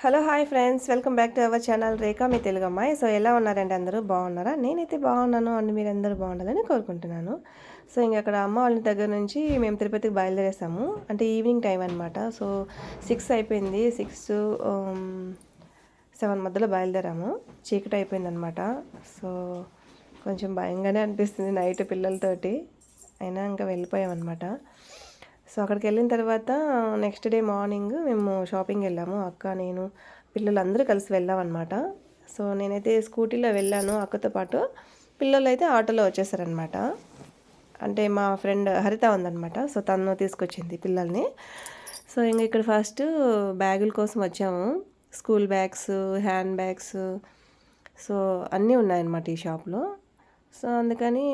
Hello hi friends, welcome back to our channel Rekha మీ తెలుగు అమ్మాయి. So ఎలా ఉన్నారండి? అందరూ బాగున్నారా? నేనైతే బాగున్నాను అండ్ మీరందరూ బాగుండాలని కోరుకుంటున్నాను. సో ఇంక అక్కడ అమ్మ వాళ్ళ దగ్గర నుంచి మేము తిరుపతికి బయలుదేరేసాము. అంటే ఈవినింగ్ టైం అనమాట. సో 6 అయిపోయింది. 7 మధ్యలో బయలుదేరాము. చీకటి అయిపోయింది అనమాట. సో కొంచెం భయంగానే అనిపిస్తుంది నైట్ పిల్లలతోటి, అయినా ఇంకా వెళ్ళిపోయామన్నమాట. సో అక్కడికి వెళ్ళిన తర్వాత నెక్స్ట్ డే మార్నింగ్ మేము షాపింగ్ వెళ్ళాము. అక్క, నేను, పిల్లలందరూ కలిసి వెళ్ళామన్నమాట. సో నేనైతే స్కూటీలో వెళ్ళాను అక్కతో పాటు. పిల్లలు అయితే ఆటోలో వచ్చేసారనమాట. అంటే మా ఫ్రెండ్ హరిత ఉందనమాట. సో తను తీసుకొచ్చింది పిల్లల్ని. సో ఇంక ఇక్కడ ఫస్ట్ బ్యాగుల కోసం వచ్చాము. School bags, hand bags, so అన్నీ ఉన్నాయన్నమాట ఈ షాప్లో. సో అందుకని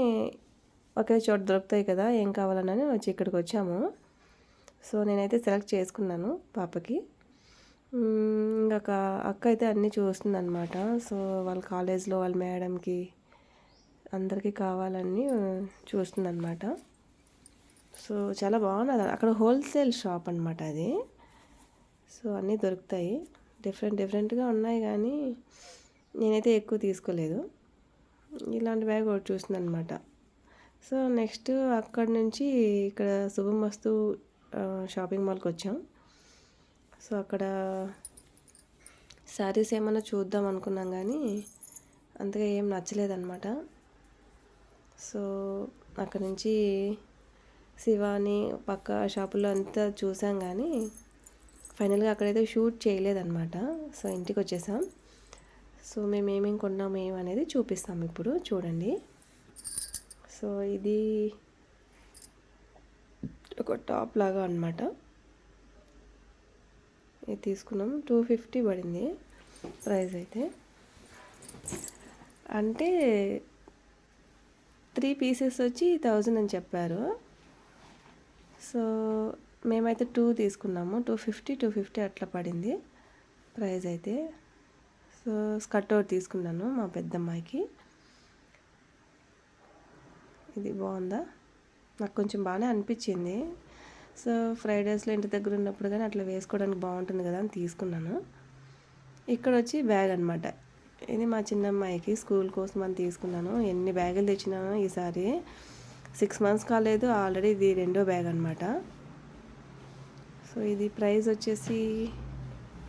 ఒకే చోట దొరుకుతాయి కదా, ఏం కావాలని వచ్చి ఇక్కడికి వచ్చాము. సో నేనైతే సెలెక్ట్ చేసుకున్నాను పాపకి. ఇంకొక అక్క అయితే అన్నీ చూస్తుంది అనమాట. సో వాళ్ళ కాలేజ్లో వాళ్ళ మేడంకి అందరికీ కావాలని చూస్తుంది అనమాట. సో చాలా బాగున్నది. అక్కడ హోల్సేల్ షాప్ అనమాట అది. సో అన్నీ దొరుకుతాయి, డిఫరెంట్గా ఉన్నాయి. కానీ నేనైతే ఎక్కువ తీసుకోలేదు. ఇలాంటి బ్యాగ్ ఒకటి చూస్తుంది అనమాట. సో నెక్స్ట్ అక్కడ నుంచి ఇక్కడ శుభమస్తు షాపింగ్ మాల్కి వచ్చాం. సో అక్కడ శారీస్ ఏమైనా చూద్దాం అనుకున్నాం కానీ అంతగా ఏం నచ్చలేదన్నమాట. సో అక్కడ నుంచి శివాని పక్క షాపుల్లో అంతా చూసాం కానీ ఫైనల్గా అక్కడైతే షూట్ చేయలేదన్నమాట. సో ఇంటికి వచ్చేసాం. సో మేము ఏమేమి కొన్నాము ఏమనేది చూపిస్తాం ఇప్పుడు, చూడండి. సో ఇది ఒక టాప్ లాగా అనమాట. ఇది తీసుకున్నాం. 250 పడింది ప్రైస్ అయితే. అంటే 3 పీసెస్ వచ్చి 1000 అని చెప్పారు. సో మేమైతే 2 తీసుకున్నాము. 250 అట్లా పడింది ప్రైస్ అయితే. సో స్కర్ట్ ఒకటి తీసుకున్నాను మా పెద్దమ్మాయికి. ఇది బాగుందా? నాకు కొంచెం బాగానే అనిపించింది. సో ఫ్రైడేస్లో ఇంటి దగ్గర ఉన్నప్పుడు కానీ అట్లా వేసుకోవడానికి బాగుంటుంది కదా అని తీసుకున్నాను. ఇక్కడ వచ్చి బ్యాగ్ అనమాట. ఇది మా చిన్నమ్మాయికి స్కూల్ కోసం అని తీసుకున్నాను. ఎన్ని బ్యాగులు తెచ్చినానో ఈసారి. 6 months కాలేదు, ఆల్రెడీ ఇది 2వ బ్యాగ్ అనమాట. సో ఇది ప్రైస్ వచ్చేసి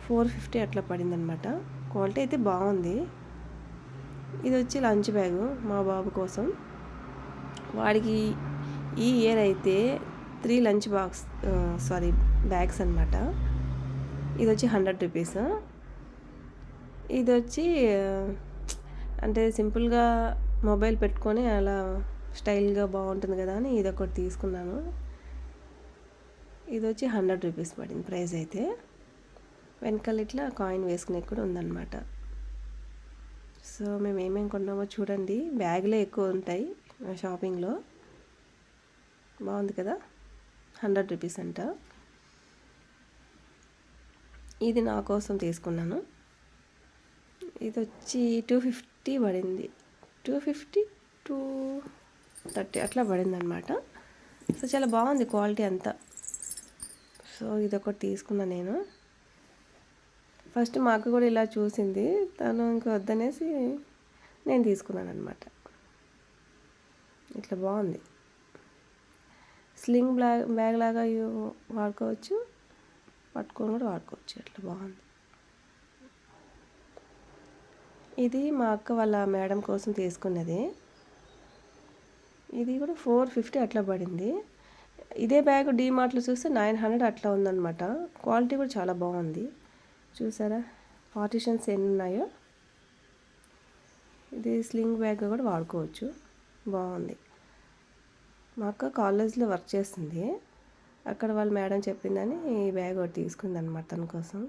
450 అట్లా పడింది అనమాట. క్వాలిటీ అయితే బాగుంది. ఇది వచ్చి లంచ్ బ్యాగు మా బాబు కోసం. వాడికి ఈ ఇయర్ అయితే 3 లంచ్ బ్యాగ్స్ అనమాట. ఇది వచ్చి 100 రూపీస్. ఇది వచ్చి అంటే సింపుల్గా మొబైల్ పెట్టుకొని అలా స్టైల్గా బాగుంటుంది కదా అని ఇది ఒకటి తీసుకున్నాను. ఇది వచ్చి 100 రూపీస్ పడింది ప్రైస్ అయితే. వెనకాల ఇట్లా కాయిన్ వేసుకునే కూడా ఉందన్నమాట. సో మేము ఏమేమి కొన్నామో చూడండి. బ్యాగులే ఎక్కువ ఉంటాయి షాపింగ్లో. బాగుంది కదా, 100 రూపీస్ అంట. ఇది నా కోసం తీసుకున్నాను. ఇది వచ్చి 250 పడింది. 250 230 అట్లా పడింది అనమాట. సో చాలా బాగుంది క్వాలిటీ అంతా. సో ఇదొకటి తీసుకున్నా నేను. ఫస్ట్ మా అక్క కూడా ఇలా చూసింది, తను ఇంక వద్దనేసి నేను తీసుకున్నాను అనమాట. ఇట్లా బాగుంది. స్లింగ్ బ్యాగ్ లాగా వాడుకోవచ్చు, పట్టుకొని కూడా వాడుకోవచ్చు. అట్లా బాగుంది. ఇది మా అక్క వాళ్ళ మేడం కోసం తీసుకున్నది. ఇది కూడా 450 అట్లా పడింది. ఇదే బ్యాగ్ డీమార్ట్లో చూస్తే 900 అట్లా ఉందన్నమాట. క్వాలిటీ కూడా చాలా బాగుంది. చూసారా పార్టిషన్స్ ఎన్ని ఉన్నాయో. ఇది స్లింగ్ బ్యాగ్ కూడా వాడుకోవచ్చు, బాగుంది. మా అక్క కాలేజ్లో వర్క్ చేస్తుంది. అక్కడ వాళ్ళ మేడం చెప్పిందని ఈ బ్యాగ్ ఒకటి తీసుకుంది అనమాట తన కోసం.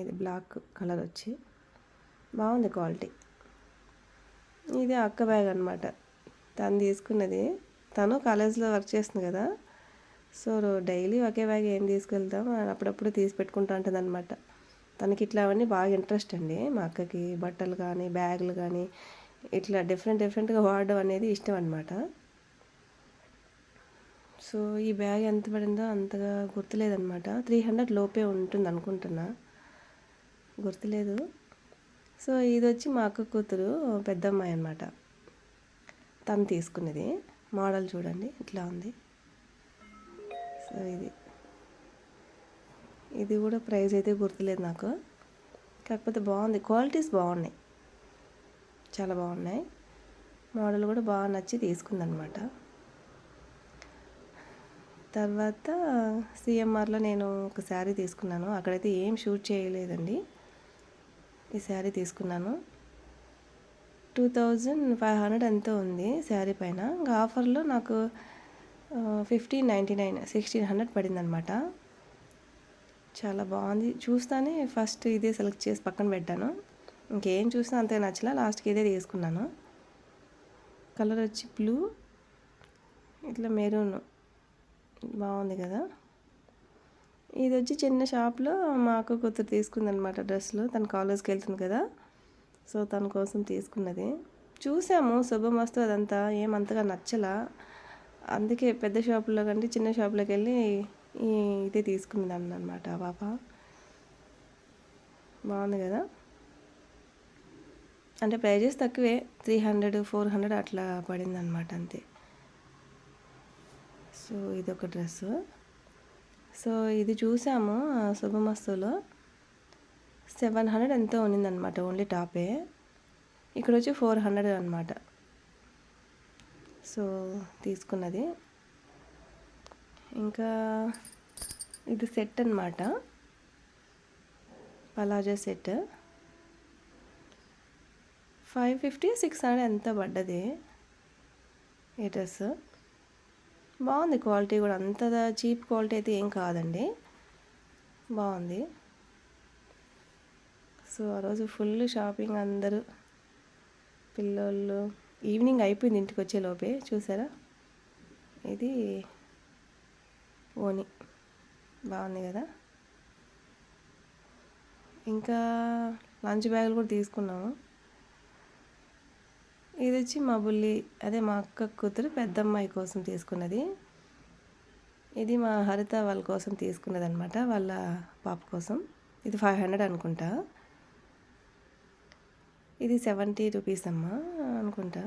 ఇది బ్లాక్ కలర్ వచ్చి బాగుంది క్వాలిటీ. ఇది అక్క బ్యాగ్ అనమాట. తను తీసుకున్నది. తను కాలేజ్లో వర్క్ చేస్తుంది కదా. సో డైలీ ఒకే బ్యాగ్ ఏం తీసుకెళ్తాం, అప్పుడప్పుడు తీసి పెట్టుకుంటూ ఉంటుంది అనమాట. తనకి ఇట్లా అవన్నీ బాగా ఇంట్రెస్ట్ అండి. మా అక్కకి బట్టలు కానీ బ్యాగులు కానీ ఇట్లా డిఫరెంట్గా వాడడం అనేది ఇష్టం అనమాట. సో ఈ బ్యాగ్ ఎంత పడిందో అంతగా గుర్తులేదనమాట. 300 లోపే ఉంటుంది అనుకుంటున్నా, గుర్తులేదు. సో ఇది వచ్చి మా అక్క కూతురు పెద్దమ్మాయి అనమాట, తను తీసుకున్నది. మోడల్ చూడండి ఇట్లా ఉంది. సో ఇది కూడా ప్రైస్ అయితే గుర్తులేదు నాకు, కాకపోతే బాగుంది, క్వాలిటీస్ బాగున్నాయి, చాలా బాగున్నాయి. మోడల్ కూడా బాగా నచ్చి తీసుకుందనమాట. తర్వాత సిఎంఆర్లో నేను ఒక శారీ తీసుకున్నాను. అక్కడైతే ఏం షూట్ చేయలేదండి. ఈ శారీ తీసుకున్నాను. 2500 ఎంతో ఉంది శారీ పైన. ఇంకా ఆఫర్లో నాకు 1599 1600 పడిందనమాట. చాలా బాగుంది. చూస్తానే ఫస్ట్ ఇదే సెలెక్ట్ చేసి పక్కన పెట్టాను. ఇంకేం చూసినా అంతగా నచ్చలా, లాస్ట్కి ఇదే తీసుకున్నాను. కలర్ వచ్చి బ్లూ, ఇట్లా మెరూన్, బాగుంది కదా. ఇది వచ్చి చిన్న షాప్లో మా అక్క కూతురు తీసుకుందనమాట డ్రెస్సులు. తను కాలేజ్కి వెళ్తుంది కదా, సో తన కోసం తీసుకున్నది. చూసాము శుభమస్తు, అదంతా ఏమంతగా నచ్చలా, అందుకే పెద్ద షాపులో కంటే చిన్న షాపులోకి వెళ్ళి ఇదే తీసుకుందాం అనమాట. ఆ పాప బాగుంది కదా, అంటే ప్రైజెస్ తక్కువే, 300 400 అట్లా పడింది అనమాట అంతే. సో ఇదొక డ్రెస్సు. సో ఇది చూసాము శుభమస్తులో 700 ఎంతో ఉన్నిందనమాట, ఓన్లీ టాపే. ఇక్కడ వచ్చి 400 అనమాట. సో తీసుకున్నది. ఇంకా ఇది సెట్ అనమాట, పలాజో సెట్. 550 600 ఎంత పడ్డది ఈ డ్రెస్. బాగుంది, క్వాలిటీ కూడా అంత చీప్ క్వాలిటీ అయితే ఏం కాదండి, బాగుంది. సో ఆ రోజు ఫుల్ షాపింగ్, అందరూ పిల్లోళ్ళు. ఈవినింగ్ అయిపోయింది ఇంటికి వచ్చే లోపే. చూసారా, ఇది ఓని, బాగుంది కదా. ఇంకా లంచ్ బ్యాగులు కూడా తీసుకున్నాము. ఇది వచ్చి మా బుల్లి, అదే మా అక్క కూతురు పెద్దమ్మాయి కోసం తీసుకున్నది. ఇది మా హరిత వాళ్ళ కోసం తీసుకున్నది అనమాట, వాళ్ళ పాప కోసం. ఇది 500 అనుకుంటా. ఇది 70 రూపీస్ అమ్మా అనుకుంటా.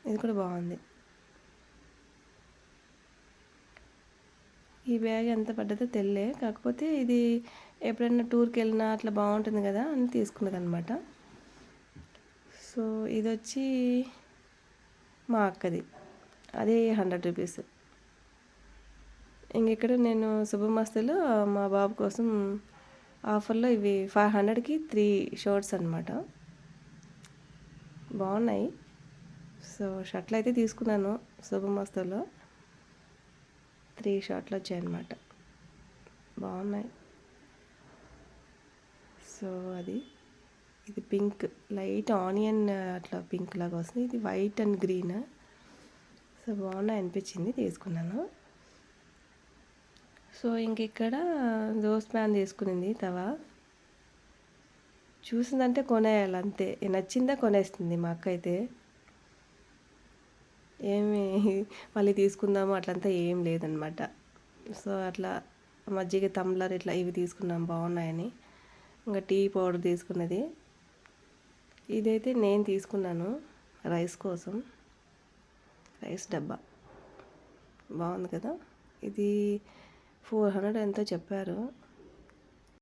ఇది కూడా బాగుంది. ఈ బ్యాగ్ ఎంత పడ్డదో తెలియలే, కాకపోతే ఇది ఎప్పుడైనా టూర్కి వెళ్ళినా అట్లా బాగుంటుంది కదా అని తీసుకున్నది అనమాట. సో ఇది వచ్చి మా అక్కది, అది 100 రూపీస్. ఇంకెక్కడ నేను శుభమస్తులో మా బాబు కోసం ఆఫర్లో ఇవి 500కి 3 షర్ట్స్ అనమాట, బాగున్నాయి. సో షర్ట్లు అయితే తీసుకున్నాను శుభమస్తులో, 3 షర్ట్లు వచ్చాయన్నమాట, బాగున్నాయి. సో ఇది పింక్, లైట్ ఆనియన్ అట్లా పింక్ లాగా వస్తుంది. ఇది వైట్ అండ్ గ్రీన్. సో బాగున్నాయి అనిపించింది, తీసుకున్నాను. సో ఇంక ఇక్కడ దోస్ ప్యాన్ తీసుకునింది, తవా. చూసిందంటే కొనేయాలి అంతే, నచ్చిందా కొనేస్తుంది మా అక్క అయితే. ఏమి మళ్ళీ తీసుకుందాము అట్లంతా ఏం లేదనమాట. సో అట్లా మజ్జిగ టంబ్లర్ ఇట్లా ఇవి తీసుకున్నాం బాగున్నాయని. ఇంకా టీ పౌడర్ తీసుకున్నది. ఇదైతే నేను తీసుకున్నాను రైస్ కోసం, రైస్ డబ్బా, బాగుంది కదా. ఇది 400 ఎంతో చెప్పారు,